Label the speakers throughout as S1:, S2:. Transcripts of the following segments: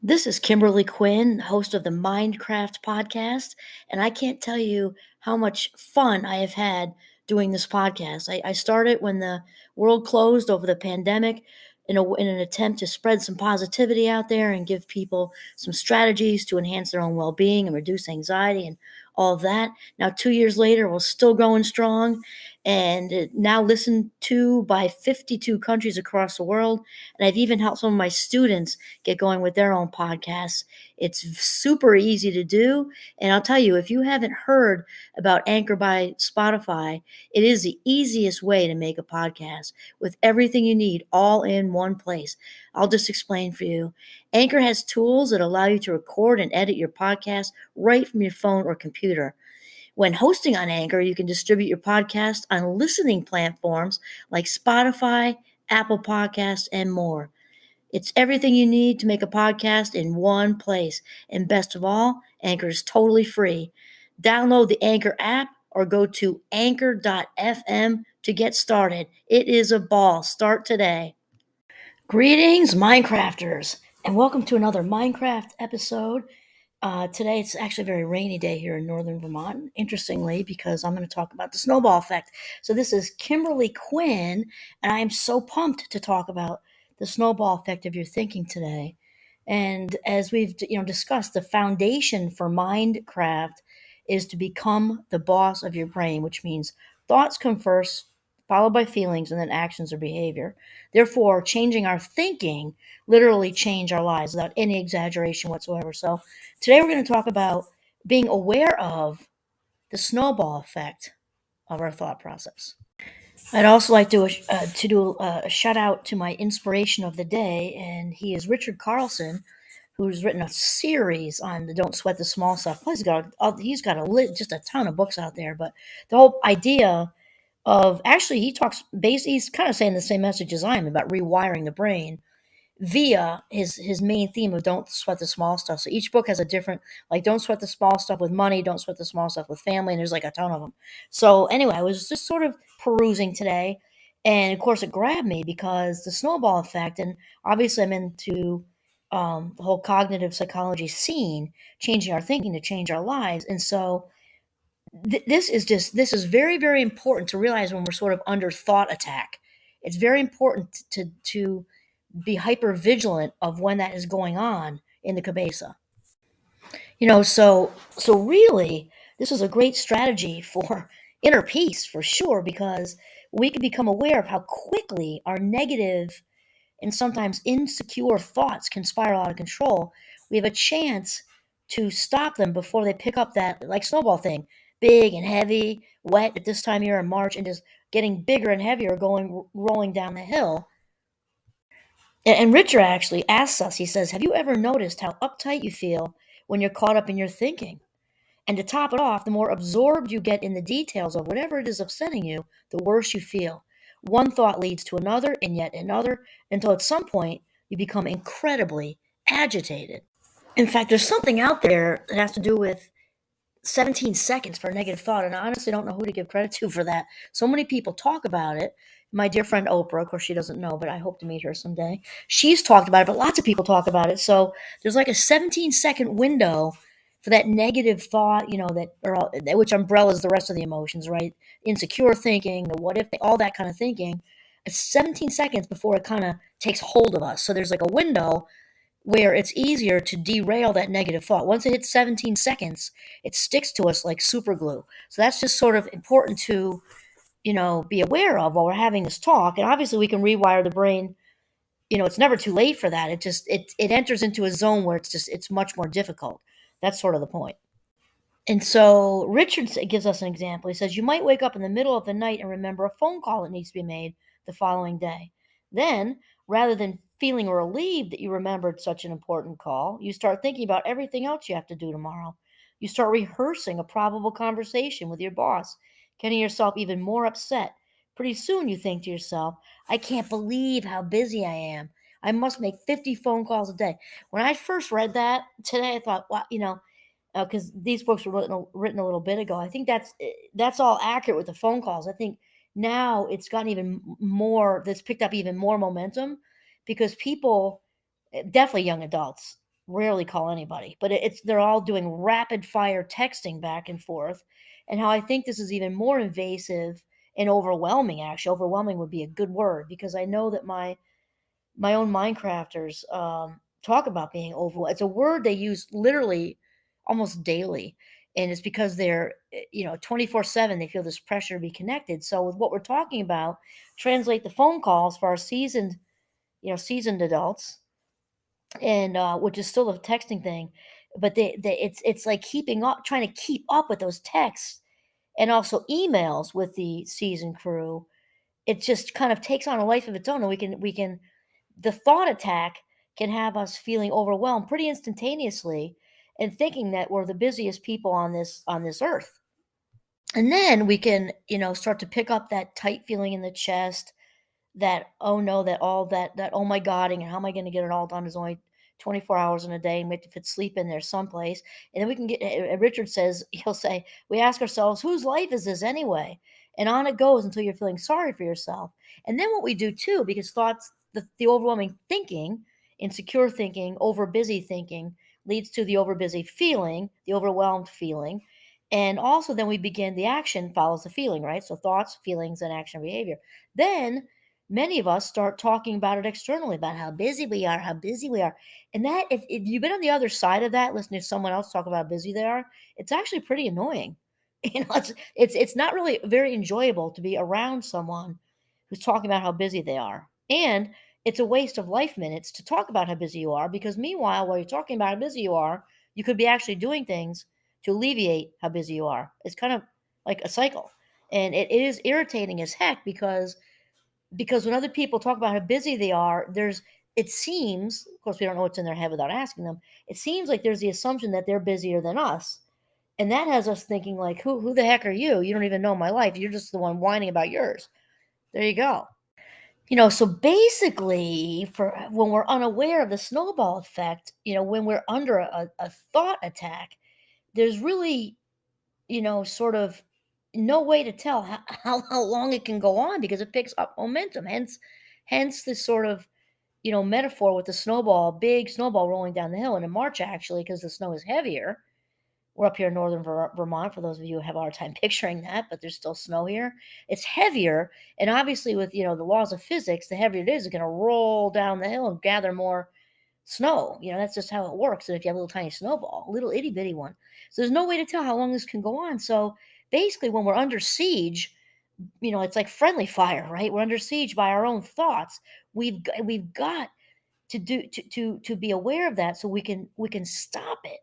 S1: This is Kimberly Quinn, host of the Mindcraft podcast, and I can't tell you how much fun I have had doing this podcast. I started when the world closed over the pandemic in an attempt to spread some positivity out there and give people some strategies to enhance their own well being and reduce anxiety and all of that. Now, 2 years later, we're still going strong and now listened to by 52 countries across the world. And I've even helped some of my students get going with their own podcasts. It's super easy to do. And I'll tell you, if you haven't heard about Anchor by Spotify, it is the easiest way to make a podcast with everything you need all in one place. I'll just explain for you. Anchor has tools that allow you to record and edit your podcast right from your phone or computer. When hosting on Anchor, you can distribute your podcast on listening platforms like Spotify, Apple Podcasts, and more. It's everything you need to make a podcast in one place. And best of all, Anchor is totally free. Download the Anchor app or go to anchor.fm to get started. It is a ball. Start today. Greetings, Minecrafters, and welcome to another Minecraft episode. Today it's actually a very rainy day here in northern Vermont, interestingly, because I'm going to talk about the snowball effect. So this is Kimberly Quinn, and I am so pumped to talk about the snowball effect of your thinking today. And as we've discussed, the foundation for Mindcraft is to become the boss of your brain, which means thoughts come first, followed by feelings, and then actions or behavior. Therefore, changing our thinking literally change our lives without any exaggeration whatsoever. So today we're going to talk about being aware of the snowball effect of our thought process. I'd also like to do a shout out to my inspiration of the day, and he is Richard Carlson, who's written a series on the Don't Sweat the Small Stuff. Plus, just a ton of books out there. But the whole idea of actually he's kind of saying the same message as I am about rewiring the brain via his main theme of don't sweat the small stuff. So each book has a different, like, don't sweat the small stuff with money, don't sweat the small stuff with family, and there's like a ton of them. So anyway, I was just sort of perusing today, and of course it grabbed me because the snowball effect, and obviously I'm into the whole cognitive psychology scene, changing our thinking to change our lives. And so this is very, very important to realize when we're sort of under thought attack. It's very important to be hyper vigilant of when that is going on in the cabeza. So really, this is a great strategy for inner peace for sure, because we can become aware of how quickly our negative and sometimes insecure thoughts can spiral out of control. We have a chance to stop them before they pick up that, like, snowball thing, big and heavy, wet at this time of year in March, and just getting bigger and heavier, rolling down the hill. And Richard actually asks us, he says, have you ever noticed how uptight you feel when you're caught up in your thinking? And to top it off, the more absorbed you get in the details of whatever it is upsetting you, the worse you feel. One thought leads to another and yet another, until at some point you become incredibly agitated. In fact, there's something out there that has to do with 17 seconds for a negative thought, and I honestly don't know who to give credit to for that. So many people talk about it. My dear friend Oprah, of course, she doesn't know, but I hope to meet her someday. She's talked about it, but lots of people talk about it. So there's like a 17-second window for that negative thought, which umbrellas the rest of the emotions, right? Insecure thinking, the what if, all that kind of thinking. It's 17 seconds before it kind of takes hold of us. So there's like a window where it's easier to derail that negative thought. Once it hits 17 seconds, it sticks to us like super glue. So that's just sort of important to, be aware of while we're having this talk. And obviously we can rewire the brain. It's never too late for that. It enters into a zone where it's much more difficult. That's sort of the point. And so Richard gives us an example. He says, you might wake up in the middle of the night and remember a phone call that needs to be made the following day. Then, rather than feeling relieved that you remembered such an important call, you start thinking about everything else you have to do tomorrow. You start rehearsing a probable conversation with your boss, getting yourself even more upset. Pretty soon you think to yourself, I can't believe how busy I am. I must make 50 phone calls a day. When I first read that today, I thought, wow, because these books were written a little bit ago. I think that's all accurate with the phone calls. I think now it's gotten even more. That's picked up even more momentum because people, definitely young adults, rarely call anybody, but it's they're all doing rapid fire texting back and forth, and how I think this is even more invasive and overwhelming. Actually, overwhelming would be a good word because I know that my own Minecrafters talk about being overwhelmed. It's a word they use literally almost daily, and it's because they're 24/7. They feel this pressure to be connected. So with what we're talking about, translate the phone calls for our seasoned adults, and which is still a texting thing, but it's like keeping up, trying to keep up with those texts and also emails with the season crew. It just kind of takes on a life of its own, and we can the thought attack can have us feeling overwhelmed pretty instantaneously and thinking that we're the busiest people on this earth. And then we can, start to pick up that tight feeling in the chest, that, "Oh, no," that all that, "Oh my godding, and how am I gonna get it all done? There's only 24 hours in a day, and we have to fit sleep in there someplace." And then we can get Richard says he'll say, we ask ourselves, "Whose life is this anyway?" And on it goes until you're feeling sorry for yourself. And then what we do too, because thoughts the overwhelming thinking, insecure thinking, over busy thinking leads to the over busy feeling, the overwhelmed feeling. And also then we begin the action follows the feeling, right? So thoughts, feelings, and action behavior. Then many of us start talking about it externally about how busy we are, how busy we are. And that, if you've been on the other side of that, listening to someone else talk about how busy they are, it's actually pretty annoying. It's not really very enjoyable to be around someone who's talking about how busy they are. And it's a waste of life minutes to talk about how busy you are, because meanwhile, while you're talking about how busy you are, you could be actually doing things to alleviate how busy you are. It's kind of like a cycle. And it is irritating as heck, because when other people talk about how busy they are, it seems, of course, we don't know what's in their head without asking them. It seems like there's the assumption that they're busier than us. And that has us thinking like, who the heck are you? You don't even know my life. You're just the one whining about yours. There you go. So basically, for when we're unaware of the snowball effect, when we're under a thought attack, there's really, sort of no way to tell how long it can go on, because it picks up momentum. Hence this sort of, metaphor with the snowball, big snowball rolling down the hill. And in March, actually, because the snow is heavier, we're up here in northern Vermont, for those of you who have a hard time picturing that, but there's still snow here. It's heavier. And obviously, with, the laws of physics, the heavier it is, it's going to roll down the hill and gather more snow. That's just how it works. And if you have a little tiny snowball, a little itty bitty one. So there's no way to tell how long this can go on. So basically, when we're under siege, it's like friendly fire, right? We're under siege by our own thoughts. We've got to be aware of that, so we can stop it,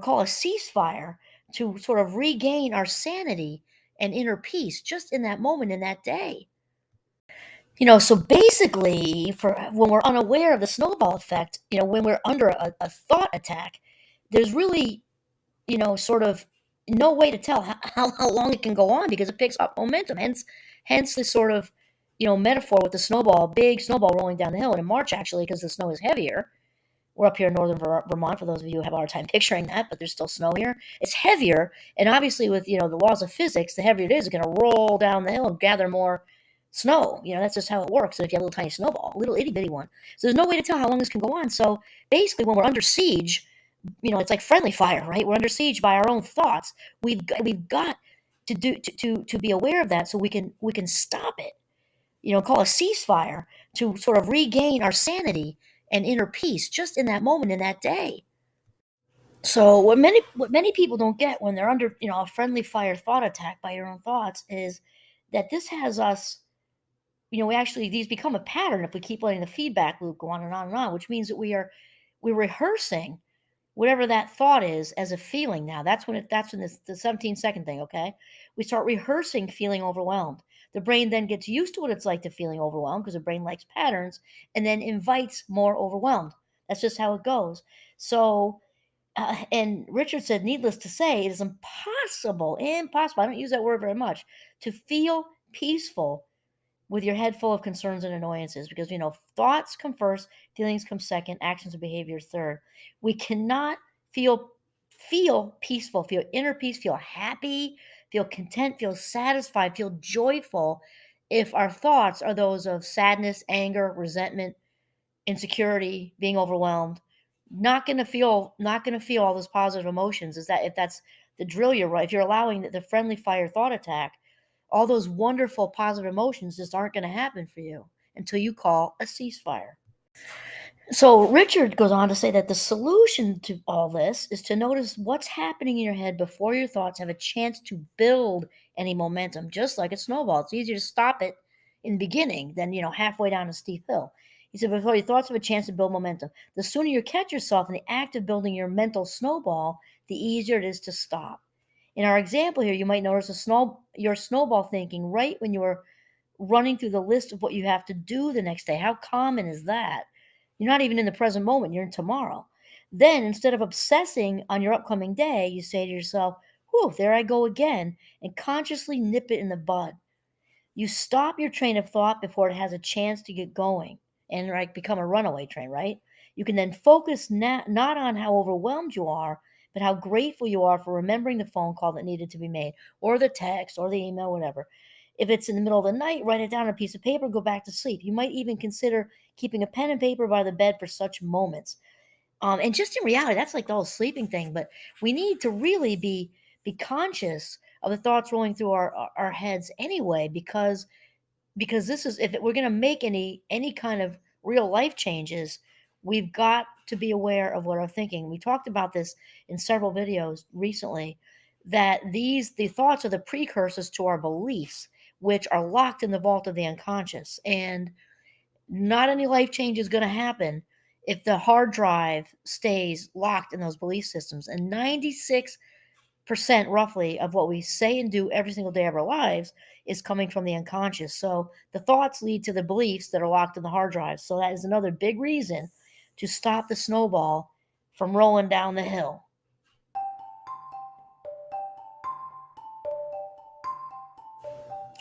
S1: call a ceasefire, to sort of regain our sanity and inner peace just in that moment, in that day. So basically, for when we're unaware of the snowball effect, when we're under a thought attack, there's really, sort of no way to tell how long it can go on, because it picks up momentum. Hence this sort of, metaphor with the snowball, big snowball rolling down the hill. And in March, actually, because the snow is heavier, we're up here in northern Vermont, for those of you who have a hard time picturing that, but there's still snow here. It's heavier. And obviously, with, the laws of physics, the heavier it is, it's going to roll down the hill and gather more snow. That's just how it works. And if you have a little tiny snowball, a little itty bitty one. So there's no way to tell how long this can go on. So basically, when we're under siege, it's like friendly fire, right? We're under siege by our own thoughts. We've got to be aware of that, so we can stop it, call a ceasefire, to sort of regain our sanity and inner peace just in that moment, in that day. So what many people don't get when they're under, a friendly fire thought attack by your own thoughts, is that this has us, we actually, these become a pattern if we keep letting the feedback loop go on and on and on, which means that we're rehearsing whatever that thought is as a feeling. Now that's when this the 17-second thing, okay? We start rehearsing feeling overwhelmed. The brain then gets used to what it's like to feeling overwhelmed, because the brain likes patterns, and then invites more overwhelmed. That's just how it goes. So and Richard said, needless to say, it is impossible, I don't use that word very much, to feel peaceful with your head full of concerns and annoyances, because thoughts come first, feelings come second, actions and behaviors third. We cannot feel peaceful, feel inner peace, feel happy, feel content, feel satisfied, feel joyful, if our thoughts are those of sadness, anger, resentment, insecurity, being overwhelmed, not gonna feel all those positive emotions. Is that if that's the drill you're right, if you're allowing the friendly fire thought attack, all those wonderful positive emotions just aren't gonna happen for you until you call a ceasefire. So Richard goes on to say that the solution to all this is to notice what's happening in your head before your thoughts have a chance to build any momentum, just like a snowball. It's easier to stop it in the beginning than, halfway down a steep hill. He said, before your thoughts have a chance to build momentum, the sooner you catch yourself in the act of building your mental snowball, the easier it is to stop. In our example here, you might notice your snowball thinking right when you were running through the list of what you have to do the next day. How common is that? You're not even in the present moment, you're in tomorrow. Then, instead of obsessing on your upcoming day, you say to yourself, whew, there I go again, and consciously nip it in the bud. You stop your train of thought before it has a chance to get going and become a runaway train, right? You can then focus not on how overwhelmed you are, but how grateful you are for remembering the phone call that needed to be made, or the text, or the email, whatever. If it's in the middle of the night, write it down on a piece of paper, go back to sleep. You might even consider keeping a pen and paper by the bed for such moments. And just in reality, that's like the whole sleeping thing. But we need to really be conscious of the thoughts rolling through our heads anyway, because this is, if we're going to make any kind of real life changes, we've got to be aware of what we're thinking. We talked about this in several videos recently, that the thoughts are the precursors to our beliefs, which are locked in the vault of the unconscious. And not any life change is going to happen if the hard drive stays locked in those belief systems. And 96% roughly of what we say and do every single day of our lives is coming from the unconscious. So the thoughts lead to the beliefs that are locked in the hard drive. So that is another big reason to stop the snowball from rolling down the hill.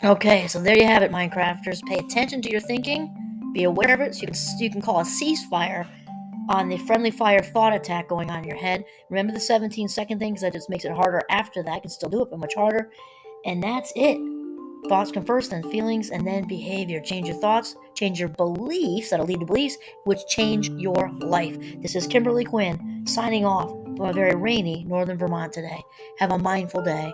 S1: Okay, so there you have it, Minecrafters. Pay attention to your thinking, be aware of it, so you can call a ceasefire on the friendly fire thought attack going on in your head. Remember the 17-second thing, because that just makes it harder after that. You can still do it, but much harder. And that's it. Thoughts come first, then feelings, and then behavior. Change your thoughts, change your beliefs, that'll lead to beliefs, which change your life. This is Kimberly Quinn, signing off from a very rainy northern Vermont today. Have a mindful day.